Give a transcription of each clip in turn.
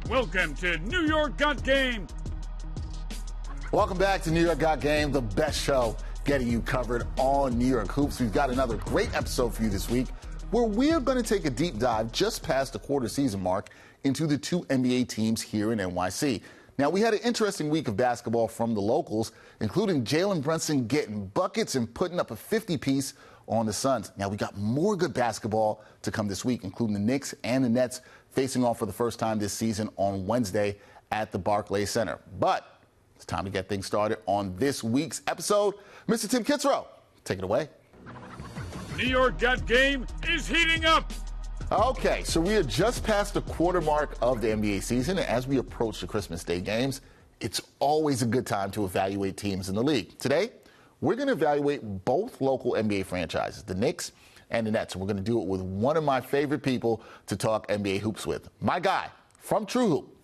Welcome to New York Got Game. Welcome back to New York Got Game, the best show getting you covered on New York hoops. We've got another great episode for you this week where we're going to take a deep dive just past the quarter season mark into the two NBA teams here in NYC. Now, we had an interesting week of basketball from the locals, including Jalen Brunson getting buckets and putting up a 50-piece on the Suns. Now, we got more good basketball to come this week, including the Knicks and the Nets facing off for the first time this season on Wednesday at the Barclays Center. But it's time to get things started on this week's episode. Mr. Tim Kitzrow, take it away. New York Got Game is heating up. Okay, so we are just past the quarter mark of the NBA season, and as we approach the Christmas Day games, it's always a good time to evaluate teams in the league. Today, we're going to evaluate both local NBA franchises, the Knicks and the Nets, and we're going to do it with one of my favorite people to talk NBA hoops with, my guy from True Hoop,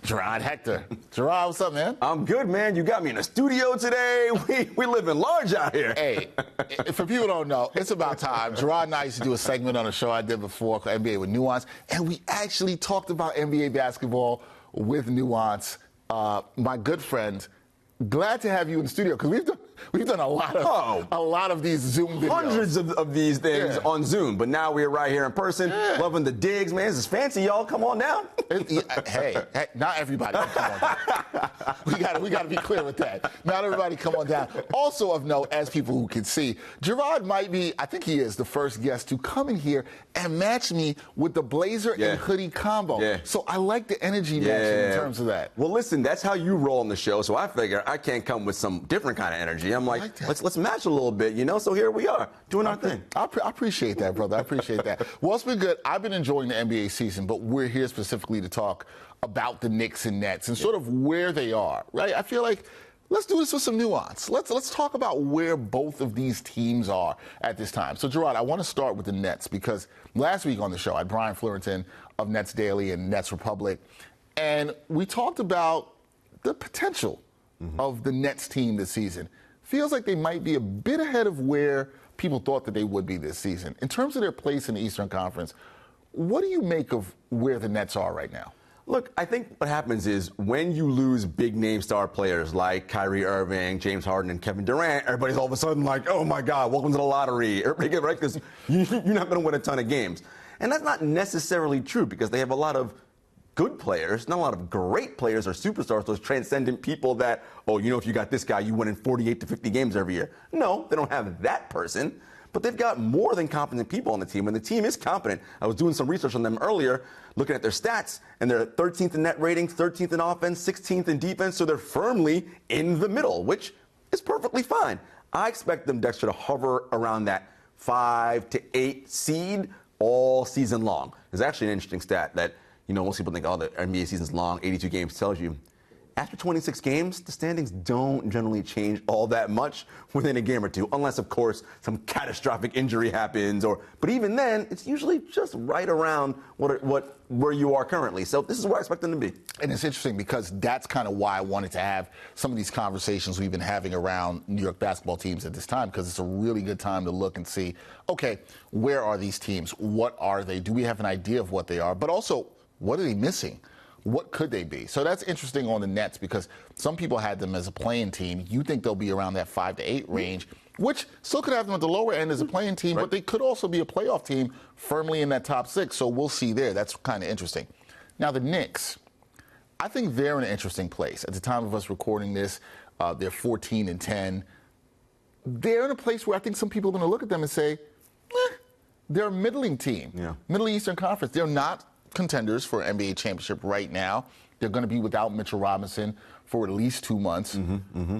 Jarod Hector. Jarod, what's up, man? I'm good, man. You got me in the studio today. We living large out here. Hey, for people who don't know, it's about time. Jarod and I used to do a segment on a show I did before called NBA with Nuance, and we actually talked about NBA basketball with Nuance. My good friend, glad to have you in the studio because we've done a lot of these Zoom videos. Hundreds of these things on Zoom, but now we're right here in person. Loving the digs, man. This is fancy, y'all. Come on down. Hey, not everybody can come on down. We got to be clear with that. Not everybody come on down. Also of note, as people who can see, Jarod might be, I think he is, the first guest to come in here and match me with the blazer and hoodie combo. Yeah. So I like the energy matching in terms of that. Well, listen, that's how you roll on the show, so I figure I can't come with some different kind of energy. I'm like let's match a little bit, you know? So here we are, doing our thing. I appreciate that, brother. I appreciate that. Well, it's been good. I've been enjoying the NBA season, but we're here specifically to talk about the Knicks and Nets and sort of where they are, right? I feel like let's do this with some nuance. Let's talk about where both of these teams are at this time. So, Jarod, I want to start with the Nets because last week on the show I had Brian Fleurenton of Nets Daily and Nets Republic, and we talked about the potential of the Nets team this season. Feels like they might be a bit ahead of where people thought that they would be this season. In terms of their place in the Eastern Conference, what do you make of where the Nets are right now? Look, I think what happens is when you lose big-name star players like Kyrie Irving, James Harden, and Kevin Durant, everybody's all of a sudden like, oh, my God, welcome to the lottery. Everybody get right because you're not going to win a ton of games. And that's not necessarily true because they have a lot of good players, not a lot of great players or superstars, those transcendent people that, oh, you know, if you got this guy, you win in 48 to 50 games every year. No, they don't have that person, but they've got more than competent people on the team, and the team is competent. I was doing some research on them earlier, looking at their stats, and they're 13th in net rating, 13th in offense, 16th in defense, so they're firmly in the middle, which is perfectly fine. I expect them, Dexter, to hover around that 5 to 8 seed all season long. There's actually an interesting stat that, you know, most people think, oh, the NBA season's long, 82 games tells you. After 26 games, the standings don't generally change all that much within a game or two, unless, of course, some catastrophic injury happens. But even then, it's usually just right around where you are currently. So this is where I expect them to be. And it's interesting because that's kind of why I wanted to have some of these conversations we've been having around New York basketball teams at this time, because it's a really good time to look and see, okay, where are these teams? What are they? Do we have an idea of what they are? But also, what are they missing? What could they be? So that's interesting on the Nets because some people had them as a playing team. You think they'll be around that 5 to 8 range, which still could have them at the lower end as a playing team, but they could also be a playoff team firmly in that top 6. So we'll see there. That's kind of interesting. Now, the Knicks, I think they're in an interesting place. At the time of us recording this, they're 14-10. They're in a place where I think some people are going to look at them and say, they're a middling team, Middle Eastern Conference. They're not contenders for an NBA championship right now. They're going to be without Mitchell Robinson for at least 2 months.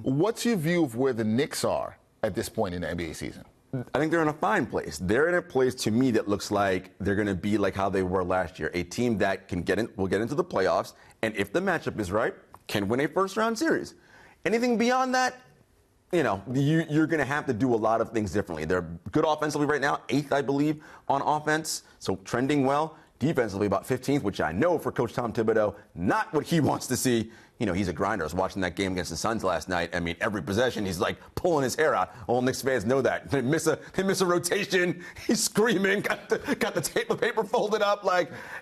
What's your view of where the Knicks are at this point in the NBA season? I think they're in a fine place. They're in a place, to me, that looks like they're going to be like how they were last year, a team that will get into the playoffs, and if the matchup is right, can win a first-round series. Anything beyond that, you know, you're going to have to do a lot of things differently. They're good offensively right now, 8th, I believe, on offense, so trending well. Defensively, about 15th, which I know for Coach Tom Thibodeau, not what he wants to see. he's a grinder. I was watching that game against the Suns last night. I mean, every possession, he's like pulling his hair out. All Knicks fans know that. They miss a rotation. He's screaming, got the paper folded up.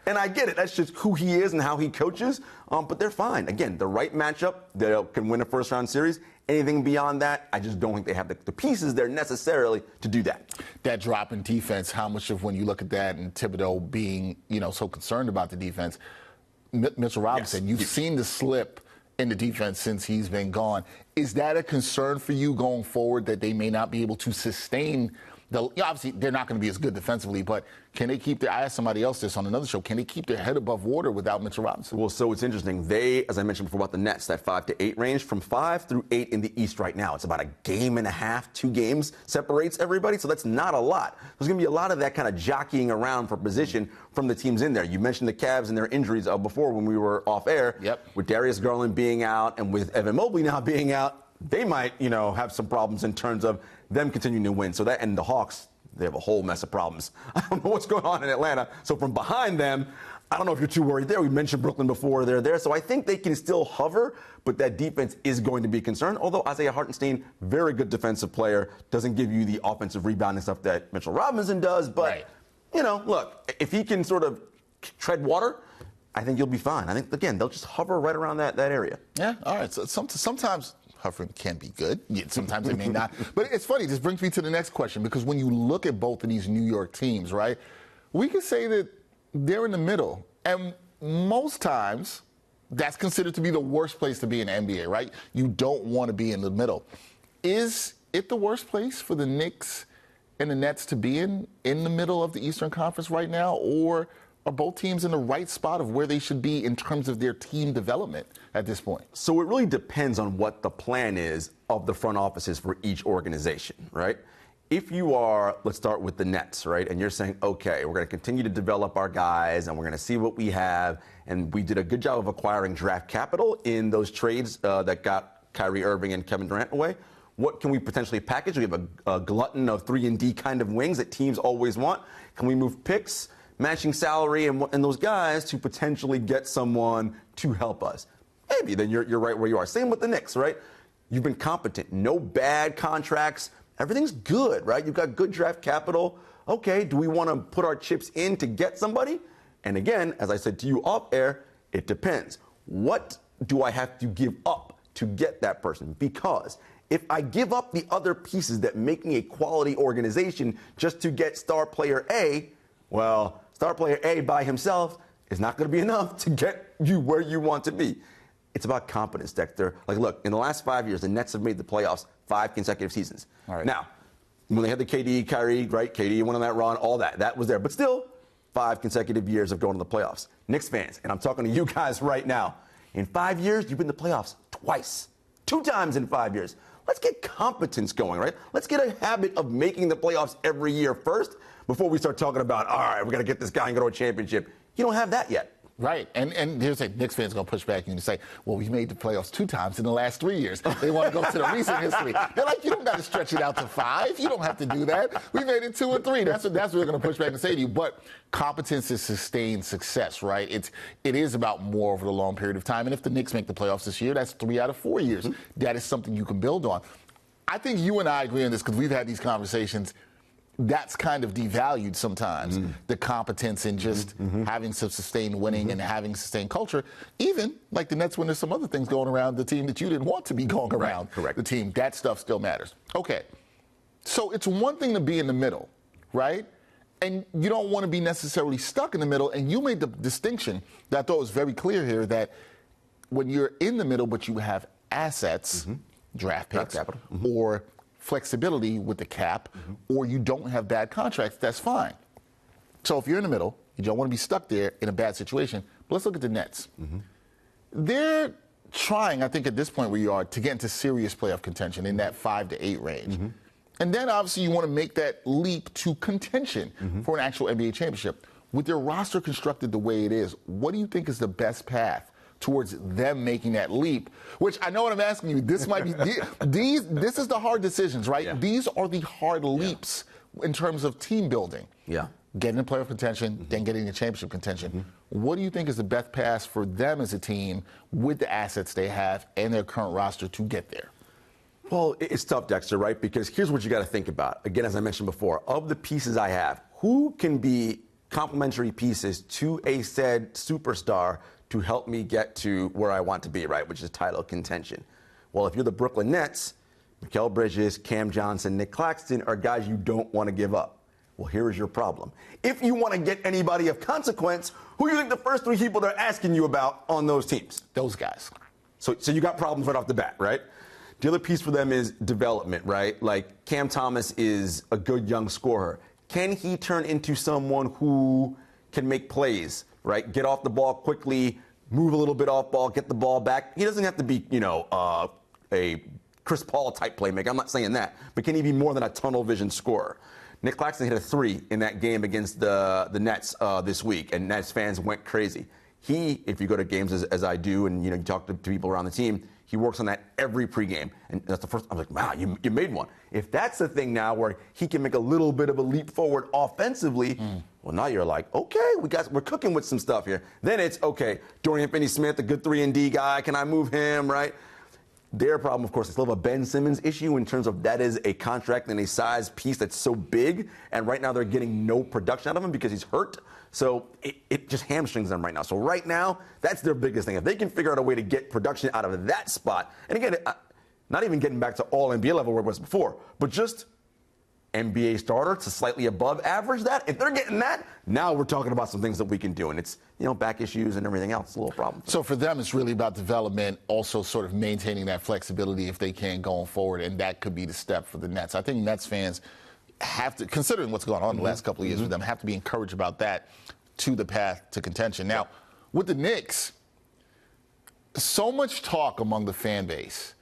And I get it. That's just who he is and how he coaches. But they're fine. Again, the right matchup, they can win a first-round series. Anything beyond that, I just don't think they have the pieces there necessarily to do that. That drop in defense, how much of when you look at that and Thibodeau being, so concerned about the defense, Mitchell Robinson, you've seen the slip in the defense since he's been gone. Is that a concern for you going forward that they may not be able to sustain obviously, they're not going to be as good defensively, but can they keep I asked somebody else this on another show, can they keep their head above water without Mitchell Robinson? Well, so it's interesting. They, as I mentioned before about the Nets, that 5 to 8 range, from 5 through 8 in the East right now. It's about a game and a half, 2 games separates everybody, so that's not a lot. There's going to be a lot of that kind of jockeying around for position from the teams in there. You mentioned the Cavs and their injuries before when we were off air. Yep. With Darius Garland being out and with Evan Mobley now being out, they might, have some problems in terms of them continuing to win. So that, and the Hawks, they have a whole mess of problems. I don't know what's going on in Atlanta. So from behind them, I don't know if you're too worried there. We mentioned Brooklyn before. They're there. So I think they can still hover, but that defense is going to be concerned. Although Isaiah Hartenstein, very good defensive player, doesn't give you the offensive rebounding stuff that Mitchell Robinson does. But, look, if he can sort of tread water, I think you'll be fine. I think, again, they'll just hover right around that area. Yeah, all right. So sometimes hovering can be good. Sometimes it may not. But it's funny. This brings me to the next question, because when you look at both of these New York teams, right, we can say that they're in the middle. And most times, that's considered to be the worst place to be in the NBA, right? You don't want to be in the middle. Is it the worst place for the Knicks and the Nets to be in the middle of the Eastern Conference right now? Or are both teams in the right spot of where they should be in terms of their team development at this point? So it really depends on what the plan is of the front offices for each organization, right? If you are, let's start with the Nets, right? And you're saying, okay, we're going to continue to develop our guys and we're going to see what we have. And we did a good job of acquiring draft capital in those trades that got Kyrie Irving and Kevin Durant away. What can we potentially package? We have a glutton of 3-and-D kind of wings that teams always want. Can we move picks, matching salary, and those guys to potentially get someone to help us? Maybe then you're right where you are. Same with the Knicks, right? You've been competent. No bad contracts. Everything's good, right? You've got good draft capital. Okay, do we want to put our chips in to get somebody? And again, as I said to you off air, it depends. What do I have to give up to get that person? Because if I give up the other pieces that make me a quality organization just to get star player A, well, star player A by himself is not going to be enough to get you where you want to be. It's about competence, Dexter. Look, in the last 5 years, the Nets have made the playoffs 5 consecutive seasons. All right. Now, when they had the KD, Kyrie, right? KD went on that run, all that was there. But still, 5 consecutive years of going to the playoffs. Knicks fans, and I'm talking to you guys right now, in 5 years, you've been to the playoffs twice. 2 times in 5 years. Let's get competence going, right? Let's get a habit of making the playoffs every year first before we start talking about, all right, we're going to get this guy and go to a championship. You don't have that yet. Right. And here's a Knicks fans going to push back at you and say, well, we made the playoffs 2 times in the last 3 years. They want to go to the recent history. They're like, you don't got to stretch it out to 5. You don't have to do that. We made it 2 and 3. That's what they're going to push back and say to you. But competence is sustained success, right? It is about more over the long period of time. And if the Knicks make the playoffs this year, that's 3 out of 4 years. Mm-hmm. That is something you can build on. I think you and I agree on this because we've had these conversations. That's kind of devalued sometimes, the competence in just having some sustained winning and having sustained culture. Even like the Nets when there's some other things going around the team that you didn't want to be going around the team. That stuff still matters. Okay, so it's one thing to be in the middle, right? And you don't want to be necessarily stuck in the middle. And you made the distinction that I thought was very clear here that when you're in the middle but you have assets, draft picks, capital, or flexibility with the cap, or you don't have bad contracts, that's fine. So if you're in the middle, you don't want to be stuck there in a bad situation. But let's look at the Nets. They're trying, I think at this point where you are, to get into serious playoff contention in that 5 to 8 range. And then obviously you want to make that leap to contention for an actual NBA championship. With their roster constructed the way it is, what do you think is the best path towards them making that leap? Which I know what I'm asking you. This might be this is the hard decisions, right? These are the hard leaps in terms of team building. getting in playoff contention, then getting in championship contention. What do you think is the best path for them as a team with the assets they have and their current roster to get there? Well, it's tough, Dexter, right? Because here's what you got to think about. Again, as I mentioned before, of the pieces I have, who can be complementary pieces to a said superstar to help me get to where I want to be, right, which is title contention? Well, if you're the Brooklyn Nets, Mikal Bridges, Cam Johnson, Nick Claxton are guys you don't want to give up. Well, here is your problem. If you want to get anybody of consequence, who do you think the first three people they're asking you about on those teams? Those guys. So you got problems right off the bat, right? The other piece for them is development, right? Like Cam Thomas is a good young scorer. Can he turn into someone who can make plays, right? Get off the ball quickly, move a little bit off ball, get the ball back. He doesn't have to be, a Chris Paul type playmaker. I'm not saying that. But can he be more than a tunnel vision scorer? Nick Claxton hit a 3 in that game against the Nets this week, and Nets fans went crazy. He, if you go to games as I do, and you talk to people around the team, he works on that every pregame. And that's the first. I'm like, wow, you made one. If that's the thing now where he can make a little bit of a leap forward offensively, well, now you're like, okay, we're cooking with some stuff here. Then it's okay. Dorian Finney-Smith, a good 3-and-D guy. Can I move him? Right. Their problem, of course, is still a Ben Simmons issue in terms of that is a contract and a size piece that's so big. And right now they're getting no production out of him because he's hurt. So it just hamstrings them right now. So right now, that's their biggest thing. If they can figure out a way to get production out of that spot, and again, not even getting back to all NBA level where it was before, but just NBA starter to slightly above average that. If they're getting that, now we're talking about some things that we can do. And it's, back issues and everything else. It's a little problem. So for them, it's really about development, also sort of maintaining that flexibility if they can going forward. And that could be the step for the Nets. I think Nets fans have to, considering what's going on in the last couple of years with them, have to be encouraged about that to the path to contention. Now, with the Knicks, so much talk among the fan base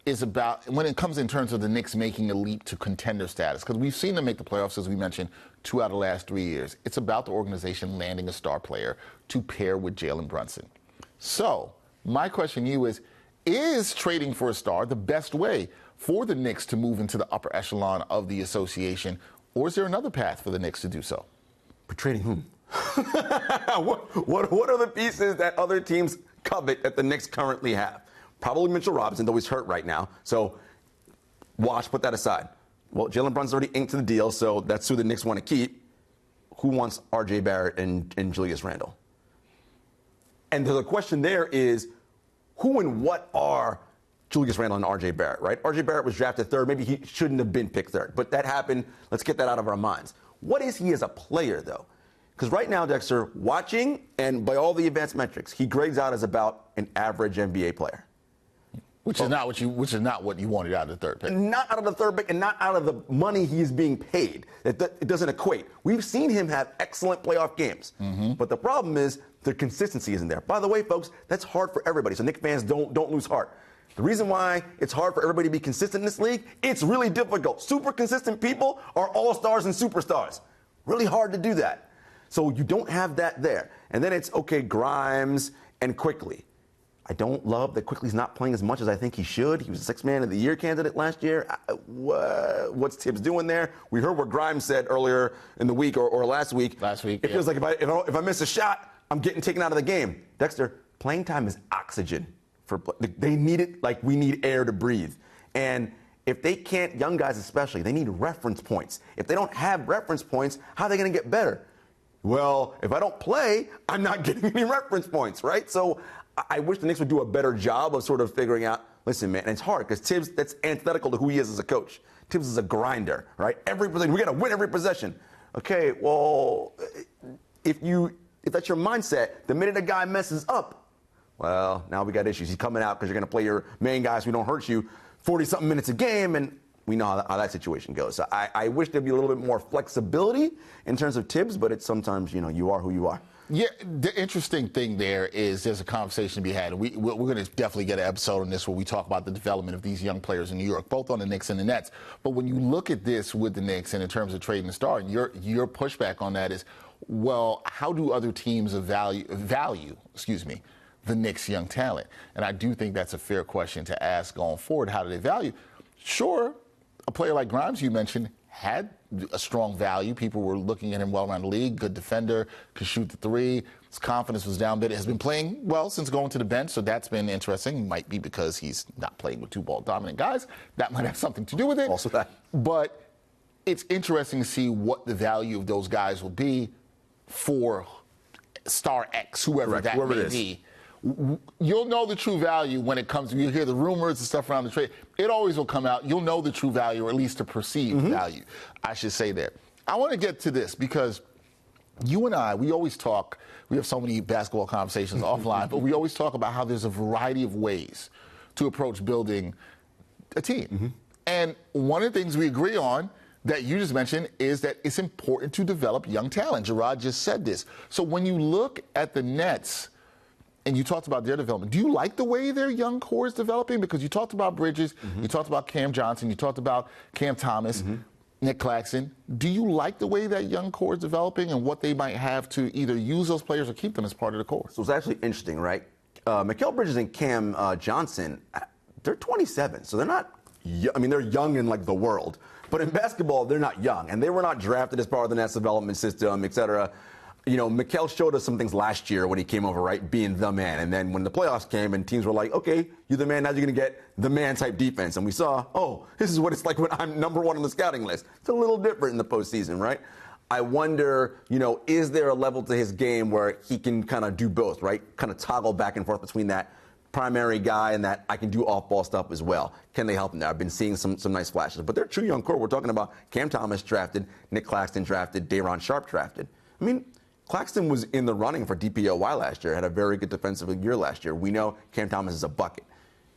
is about, when it comes in terms of the Knicks making a leap to contender status, because we've seen them make the playoffs, as we mentioned, 2 out of the last 3 years. It's about the organization landing a star player to pair with Jalen Brunson. So, my question to you is trading for a star the best way for the Knicks to move into the upper echelon of the association, or is there another path for the Knicks to do so? But trading whom? What are the pieces that other teams covet that the Knicks currently have? Probably Mitchell Robinson, though he's hurt right now. So, put that aside. Well, Jalen Brunson's already inked to the deal, so that's who the Knicks want to keep. Who wants R.J. Barrett and Julius Randle? And the question there is, who and what are Julius Randle and R.J. Barrett, right? R.J. Barrett was drafted 3rd. Maybe he shouldn't have been picked 3rd. But that happened. Let's get that out of our minds. What is he as a player, though? Because right now, Dexter, watching, and by all the advanced metrics, he grades out as about an average NBA player. Which is not what you wanted out of the 3rd pick. Not out of the 3rd pick and not out of the money he is being paid. It doesn't equate. We've seen him have excellent playoff games. But the problem is the consistency isn't there. By the way, folks, that's hard for everybody. So Knicks fans, don't lose heart. The reason why it's hard for everybody to be consistent in this league, it's really difficult. Super consistent people are all-stars and superstars. Really hard to do that. So you don't have that there. And then it's, okay, Grimes and Quickly. I don't love that Quickly's not playing as much as I think he should. He was a 6th Man of the Year candidate last year. What's Tibbs doing there? We heard what Grimes said earlier in the week or last week. It feels like if I miss a shot, I'm getting taken out of the game. Dexter, playing time is oxygen. They need it like we need air to breathe. And if they can't, young guys especially, they need reference points. If they don't have reference points, how are they going to get better? Well, if I don't play, I'm not getting any reference points, right? So I wish the Knicks would do a better job of sort of figuring out, listen, man, and it's hard because Tibbs, that's antithetical to who he is as a coach. Tibbs is a grinder, right? Every possession, we got to win every possession. Okay, well, if that's your mindset, the minute a guy messes up, well, now we got issues. He's coming out because you're going to play your main guys who don't hurt you 40-something minutes a game, and we know how that situation goes. So I wish there'd be a little bit more flexibility in terms of Tibbs, but it's sometimes, you are who you are. Yeah, the interesting thing there is there's a conversation to be had. We're going to definitely get an episode on this where we talk about the development of these young players in New York, both on the Knicks and the Nets. But when you look at this with the Knicks and in terms of trading the star, your pushback on that is, well, how do other teams value the Knicks' young talent? And I do think that's a fair question to ask going forward. How do they value? Sure, a player like Grimes, you mentioned, had a strong value. People were looking at him well around the league. Good defender, could shoot the three. His confidence was down a bit. Has been playing well since going to the bench, so that's been interesting. Might be because he's not playing with 2 ball dominant guys. That might have something to do with it. Also that. But it's interesting to see what the value of those guys will be for star X, whoever that may be. You'll know the true value when it comes. You hear the rumors and stuff around the trade. It always will come out. You'll know the true value, or at least the perceived value, I should say that. I want to get to this because you and I, we always talk. We have so many basketball conversations offline, but we always talk about how there's a variety of ways to approach building a team. And one of the things we agree on that you just mentioned is that it's important to develop young talent. Jarod just said this. So when you look at the Nets, and you talked about their development, do you like the way their young core is developing? Because you talked about Bridges, you talked about Cam Johnson, you talked about Cam Thomas, Nick Claxton. Do you like the way that young core is developing and what they might have to either use those players or keep them as part of the core? So it's actually interesting, right? Mikal Bridges and Cam Johnson, they're 27, so they're not, I mean, they're young in like the world. But in basketball, they're not young, and they were not drafted as part of the Nets development system, et cetera. You know, Mikal showed us some things last year when he came over, right, being the man. And then when the playoffs came and teams were like, okay, you're the man, now you're going to get the man-type defense. And we saw, oh, this is what it's like when I'm number 1 on the scouting list. It's a little different in the postseason, right? I wonder, you know, is there a level to his game where he can kind of do both, right? Kind of toggle back and forth between that primary guy and that I can do off-ball stuff as well. Can they help him there? I've been seeing some nice flashes. But they're true young core. We're talking about Cam Thomas drafted, Nick Claxton drafted, Day'Ron Sharpe drafted. I mean, Claxton was in the running for DPOY last year, had a very good defensive year last year. We know Cam Thomas is a bucket.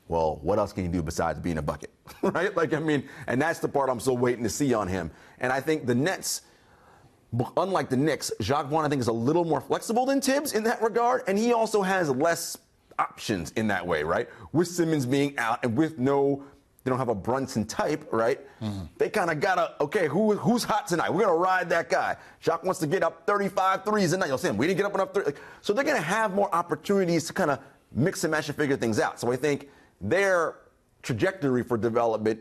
Well, what else can you do besides being a bucket, right? Like, I mean, and that's the part I'm still waiting to see on him. And I think the Nets, unlike the Knicks, Jacques Vaughn, I think, is a little more flexible than Tibbs in that regard, and he also has less options in that way, right? With Simmons being out and with they don't have a Brunson type, right? They kind of got to, okay, who's hot tonight? We're going to ride that guy. Jacques wants to get up 35 threes a night. You'll see him. We didn't get up enough threes. So they're going to have more opportunities to kind of mix and match and figure things out. So I think their trajectory for development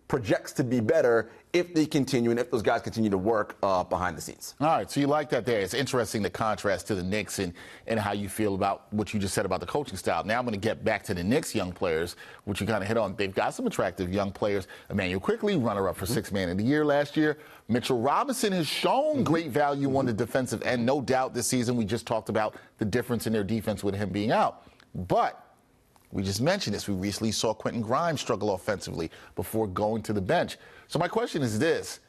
projects to be better if they continue and if those guys continue to work behind the scenes. All right, so you like that there. It's interesting the contrast to the Knicks and how you feel about what you just said about the coaching style. Now I'm going to get back to the Knicks young players, which you kind of hit on. They've got some attractive young players. Emmanuel Quickley, runner-up for Sixth Man of the Year last year. Mitchell Robinson has shown great value on the defensive end, no doubt this season. We just talked about the difference in their defense with him being out. But we just mentioned this. We recently saw Quentin Grimes struggle offensively before going to the bench. So my question is this.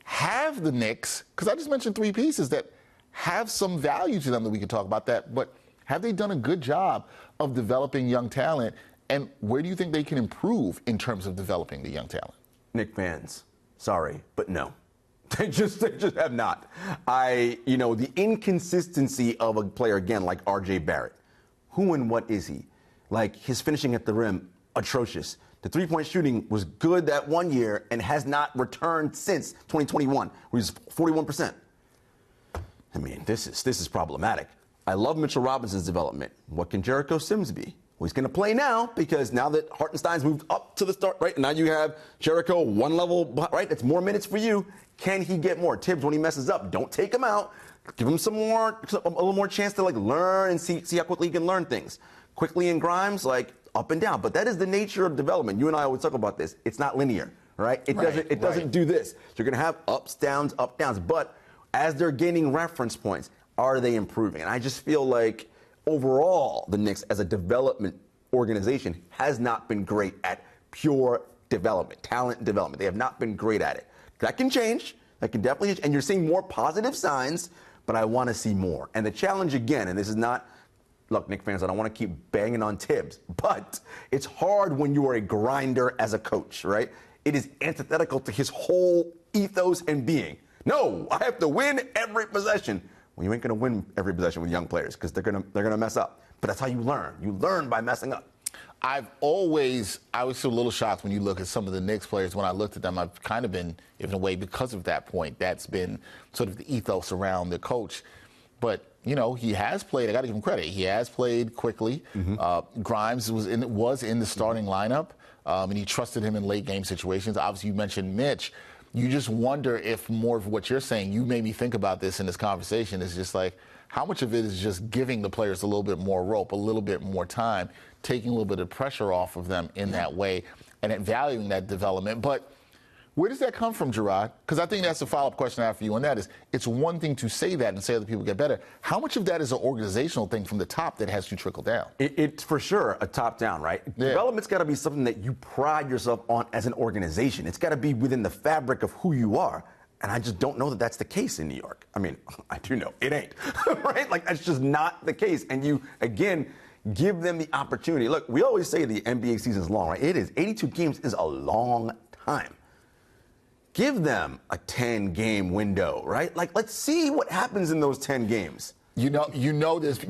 Have the Knicks, because I just mentioned 3 pieces that have some value to them that we could talk about that, but have they done a good job of developing young talent? And where do you think they can improve in terms of developing the young talent? Knicks fans, sorry, but no. They just have not. The inconsistency of a player, again, like R.J. Barrett. Who and what is he? Like, his finishing at the rim, atrocious. The three-point shooting was good that one year and has not returned since 2021, where he's 41%. I mean, this is problematic. I love Mitchell Robinson's development. What can Jericho Sims be? Well, he's going to play now because now that Hartenstein's moved up to the start, right? Now you have Jericho one level, right? That's more minutes for you. Can he get more? Tibbs, when he messes up, don't take him out. Give him a little more chance to, like, learn and see how quickly he can learn things. Quickly in Grimes, like, up and down. But that is the nature of development. You and I always talk about this. It's not linear, right? It doesn't do this. You're going to have ups, downs, But as they're gaining reference points, are they improving? And I just feel like overall the Knicks as a development organization has not been great at pure development, talent development. They have not been great at it. That can change. That can definitely change. And you're seeing more positive signs, but I want to see more. And the challenge again, and this is not, look, Knicks fans, I don't want to keep banging on Tibbs, but it's hard when you are a grinder as a coach, right? It is antithetical to his whole ethos and being. No, I have to win every possession. Well, you ain't going to win every possession with young players because they're gonna mess up. But that's how you learn. You learn by messing up. I was a little shocked when you look at some of the Knicks players. When I looked at them, I've kind of been, in a way, because of that point, that's been sort of the ethos around the coach. But, you know, he has played, I got to give him credit, he has played quickly. Grimes was in the starting lineup, and he trusted him in late game situations. Obviously, you mentioned Mitch. you just wonder if more of what you're saying, you made me think about this in this conversation, is just like, how much of it is just giving the players a little bit more rope, a little bit more time, taking a little bit of pressure off of them in that way, and then valuing that development. But where does that come from, Jarod? Because I think that's the follow-up question I have for you, and that is, it's one thing to say that and say other people get better. How much of that is an organizational thing from the top that has to trickle down? It's for sure a top-down, right? Yeah. Development's got to be something that you pride yourself on as an organization. It's got to be within the fabric of who you are. And I just don't know that that's the case in New York. I mean, I do know. It ain't, right? Like, that's just not the case. And you, again, give them the opportunity. Look, we always say the NBA season is long, right? It is. 82 games is a long time. Give them a 10-game window, right? Like, let's see what happens in those 10 games. You know this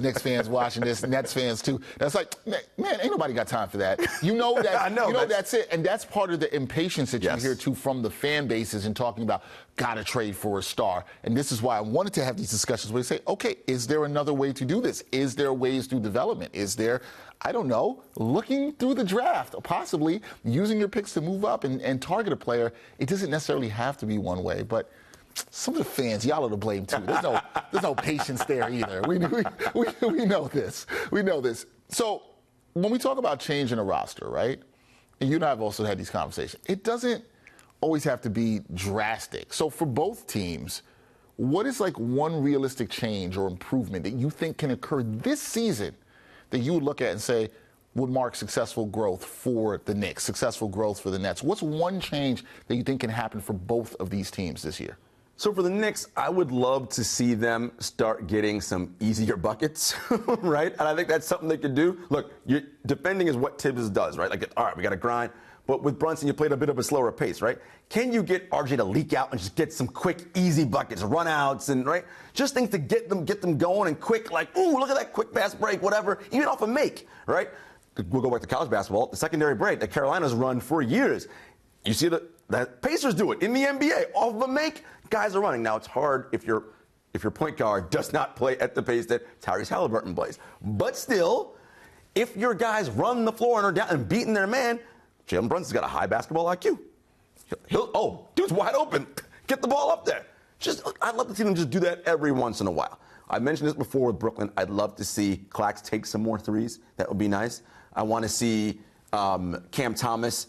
Knicks fans watching this, Nets fans too. That's like, man, ain't nobody got time for that. You know that. I know, that's it, and that's part of the impatience that you hear too from the fan bases and talking about gotta trade for a star. And this is why I wanted to have these discussions where they say, okay, is there another way to do this? Is there ways through development? Is there, I don't know, looking through the draft, possibly using your picks to move up and target a player? It doesn't necessarily have to be one way, but some of the fans, y'all are to blame too. There's no patience there either. We know this. We know this. So when we talk about changing a roster, right? And you and I have also had these conversations. It doesn't always have to be drastic. So for both teams, what is like one realistic change or improvement that you think can occur this season that you would look at and say would mark successful growth for the Knicks, successful growth for the Nets? What's one change that you think can happen for both of these teams this year? So for the Knicks, I would love to see them start getting some easier buckets, right? And I think that's something they could do. Look, defending is what Tibbs does, right? Like, all right, we got to grind. But with Brunson, you played a bit of a slower pace, right? Can you get RJ to leak out and just get some quick, easy buckets, run-outs, and, right? Just things to get them going and quick, like, ooh, look at that quick pass break, whatever, even off a make, right? We'll go back to college basketball. The secondary break that Carolina's run for years. You see that Pacers do it in the NBA. Off of a make, guys are running. Now, it's hard if your point guard does not play at the pace that Tyrese Halliburton plays. But still, if your guys run the floor and are down and beating their man, Jalen Brunson's got a high basketball IQ. Dude's wide open. Get the ball up there. I'd love to see them just do that every once in a while. I mentioned this before with Brooklyn. I'd love to see Clax take some more threes. That would be nice. I want to see Cam Thomas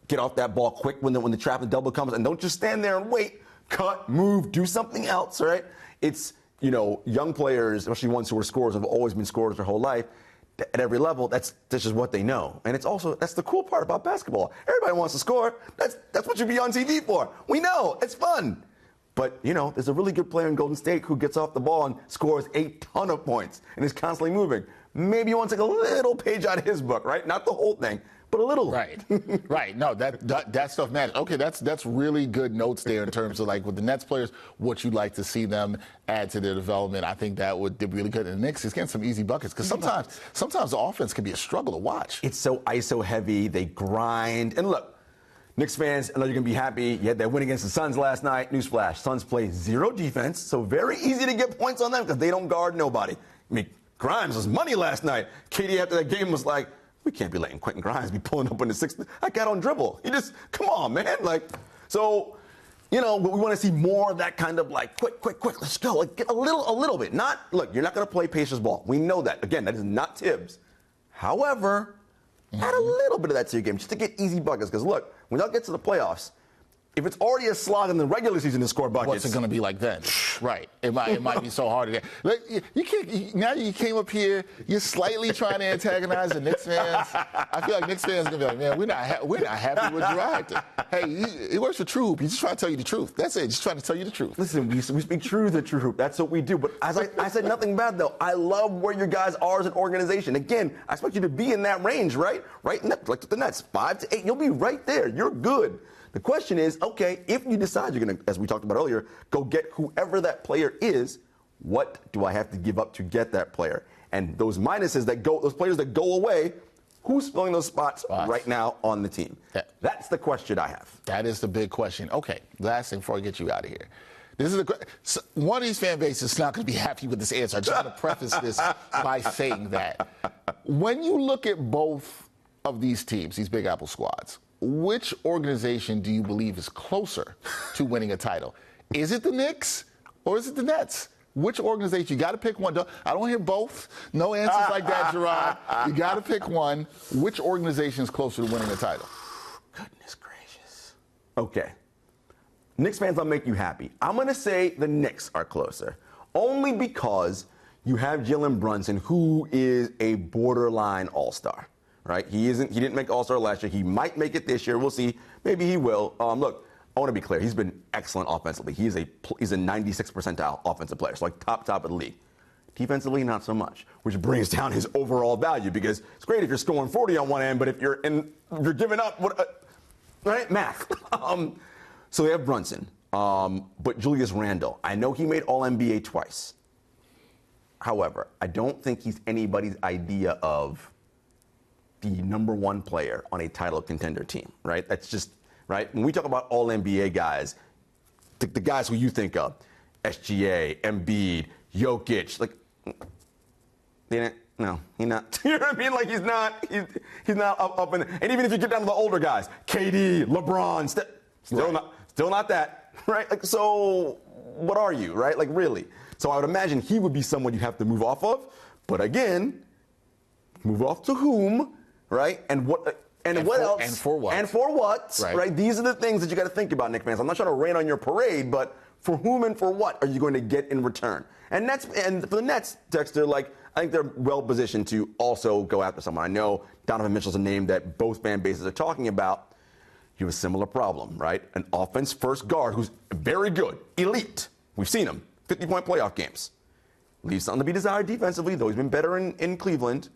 get off that ball quick when the trap and double comes, and don't just stand there and wait. Cut, move, do something else, right? It's, young players, especially ones who are scorers, have always been scorers their whole life. At every level, that's just what they know. And it's also, that's the cool part about basketball. Everybody wants to score. That's what you be on TV for. We know. It's fun. But, there's a really good player in Golden State who gets off the ball and scores a ton of points and is constantly moving. Maybe you want to take a little page out of his book, right? Not the whole thing, but a little. Right. Right. No, that stuff matters. Okay, that's really good notes there in terms of, like, with the Nets players, what you'd like to see them add to their development. I think that would be really good. And the Knicks is getting some easy buckets because sometimes the offense can be a struggle to watch. It's so ISO heavy. They grind. And look, Knicks fans, I know you're going to be happy. You had that win against the Suns last night. Newsflash, Suns play zero defense, so very easy to get points on them because they don't guard nobody. I mean, Grimes was money last night. KD after that game was like, we can't be letting Quentin Grimes be pulling up in the sixth. I got on dribble. You just, come on, man. Like, so, we want to see more of that kind of, like, quick, let's go. Like, get a little bit. Look, you're not going to play Pacers ball. We know that. Again, that is not Tibbs. However, add a little bit of that to your game just to get easy buckets. Because, look, when y'all get to the playoffs, if it's already a slog in the regular season to score buckets. What's it going to be like then? Right. It might be so hard to get. Like, you can't. Now you came up here, you're slightly trying to antagonize the Knicks fans. I feel like Knicks fans are going to be like, man, we're not happy with Jarod Hector. Hey, he works for True Hoop. He's just trying to tell you the truth. That's it. Just trying to tell you the truth. Listen, we speak true to True Hoop. That's what we do. But as I said nothing bad, though. I love where your guys are as an organization. Again, I expect you to be in that range, right? Right in that, like the Nets, 5 to 8. You'll be right there. You're good. The question is, okay, if you decide you're going to, as we talked about earlier, go get whoever that player is, what do I have to give up to get that player? And those minuses those players that go away, who's filling those spots right now on the team? That's the question I have. That is the big question. Okay, last thing before I get you out of here. This is one of these fan bases is not going to be happy with this answer. I just want to preface this by saying that when you look at both of these teams, these Big Apple squads, which organization do you believe is closer to winning a title? Is it the Knicks or is it the Nets? Which organization? You got to pick one. I don't hear both. No answers like that, Jarod. You got to pick one. Which organization is closer to winning a title? Goodness gracious. Okay. Knicks fans, I'll make you happy. I'm going to say the Knicks are closer. Only because you have Jalen Brunson, who is a borderline all-star, right? He didn't make all-star last year. He might make it this year. We'll see. Maybe he will. Look, I want to be clear. He's been excellent offensively. He's a 96th percentile offensive player, so like top of the league. Defensively, not so much, which brings down his overall value because it's great if you're scoring 40 on one end, but if you're giving up, right? Math. So they have Brunson, but Julius Randle. I know he made All-NBA twice. However, I don't think he's anybody's idea of the number one player on a title contender team, right? That's just, right? When we talk about All-NBA guys, the guys who you think of, SGA, Embiid, Jokic, like, no, he's not. You know what I mean? Like, he's not up in, and even if you get down to the older guys, KD, LeBron, still not that, right? Like, so what are you, right? Like, really? So I would imagine he would be someone you have to move off of. But again, move off to whom, right? And what? And what else? And for what? And for what? Right? These are the things that you got to think about, Knicks fans. I'm not trying to rain on your parade, but for whom and for what are you going to get in return? And for the Nets, Dexter, like, I think they're well positioned to also go after someone. I know Donovan Mitchell's a name that both fan bases are talking about. You have a similar problem, right? An offense-first guard who's very good, elite. We've seen him, 50-point playoff games. Leaves something to be desired defensively, though he's been better in Cleveland.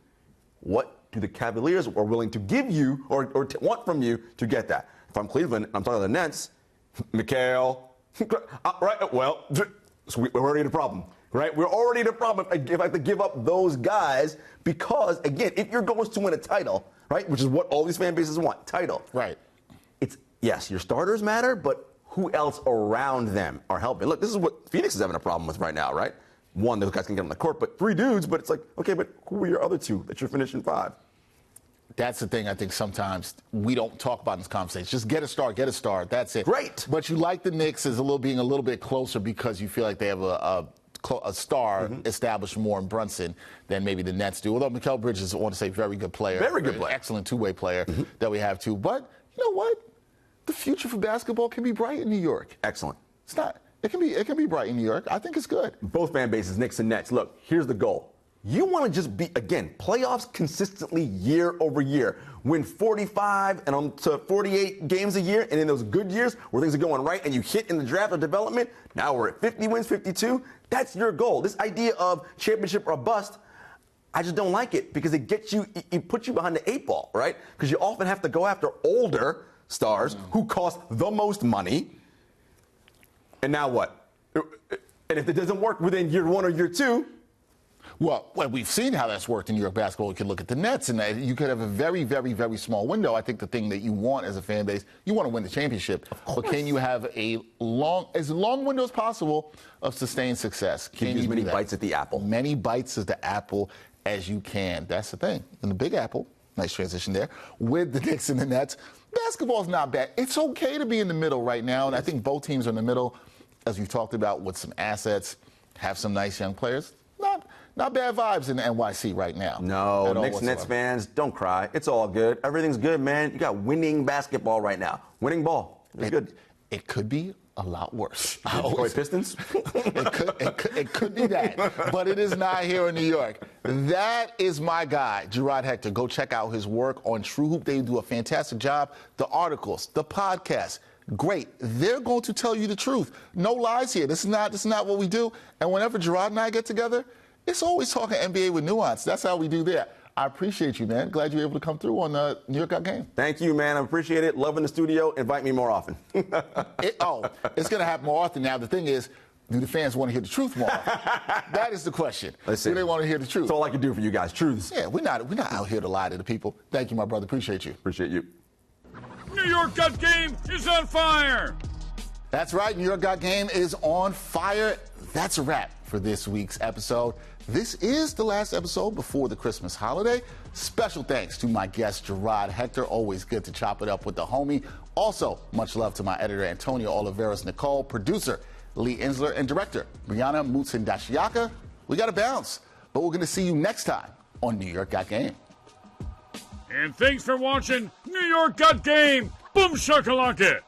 What do the Cavaliers are willing to give you or want from you to get that? If I'm Cleveland, I'm talking to the Nets, Mikal, right? Well, so we're already at a problem, right? We're already at a problem if I have to give up those guys because, again, if you're going to win a title, right, which is what all these fan bases want, title. Right. Yes, your starters matter, but who else around them are helping? Look, this is what Phoenix is having a problem with right now, right? One, those guys can get on the court, but three dudes, but it's like, okay, but who are your other two that you're finishing five? That's the thing I think sometimes we don't talk about in this conversation. Just get a star, that's it. Great. But you like the Knicks as being a little bit closer because you feel like they have a star established more in Brunson than maybe the Nets do. Although Mikal Bridges, I want to say, very good player. Very good player. Excellent two-way player that we have too. But you know what? The future for basketball can be bright in New York. Excellent. It's not. It can be bright in New York. I think it's good. Both fan bases, Knicks and Nets. Look, here's the goal. You want to just be, again, playoffs consistently year over year. Win 45 and on to 48 games a year, and in those good years where things are going right and you hit in the draft or development, now we're at 50 wins, 52. That's your goal. This idea of championship or bust, I just don't like it because it gets you, it puts you behind the eight ball, right? Because you often have to go after older stars who cost the most money. And now what? And if it doesn't work within year one or year two, well, we've seen how that's worked in New York basketball. You can look at the Nets, and you could have a very, very, very small window. I think the thing that you want as a fan base, you want to win the championship. But can you have as long window as possible of sustained success? Can you as many bites at the apple? Many bites of the apple as you can. That's the thing. And the Big Apple, nice transition there, with the Knicks and the Nets, basketball's not bad. It's okay to be in the middle right now, and I think both teams are in the middle, as we've talked about, with some assets, have some nice young players. Not bad vibes in the NYC right now. No, Knicks, Nets fans, don't cry. It's all good. Everything's good, man. You got winning basketball right now. Winning ball. It's good. It could be a lot worse. Detroit Pistons? It could be that, but it is not here in New York. That is my guy, Jarod Hector. Go check out his work on True Hoop. They do a fantastic job. The articles, the podcast, great. They're going to tell you the truth. No lies here. This is not what we do. And whenever Jarod and I get together, it's always talking NBA with nuance. That's how we do that. I appreciate you, man. Glad you were able to come through on the New York Got Game. Thank you, man. I appreciate it. Loving the studio. Invite me more often. It's going to happen more often now. The thing is, do the fans want to hear the truth more often? That is the question. Do they want to hear the truth? That's all I can do for you guys. Truths. Yeah, we're not out here to lie to the people. Thank you, my brother. Appreciate you. Appreciate you. New York Got Game is on fire. That's right. New York Got Game is on fire. that's a wrap for this week's episode. This is the last episode before the Christmas holiday. Special thanks to my guest, Jarod Hector. Always good to chop it up with the homie. Also, much love to my editor, Antonio Oliveras Nicole, producer, Lee Insler, and director, Brianna Mutsindashiaka. We got to bounce, but we're going to see you next time on New York Got Game. And thanks for watching New York Got Game. Boom shakalaka.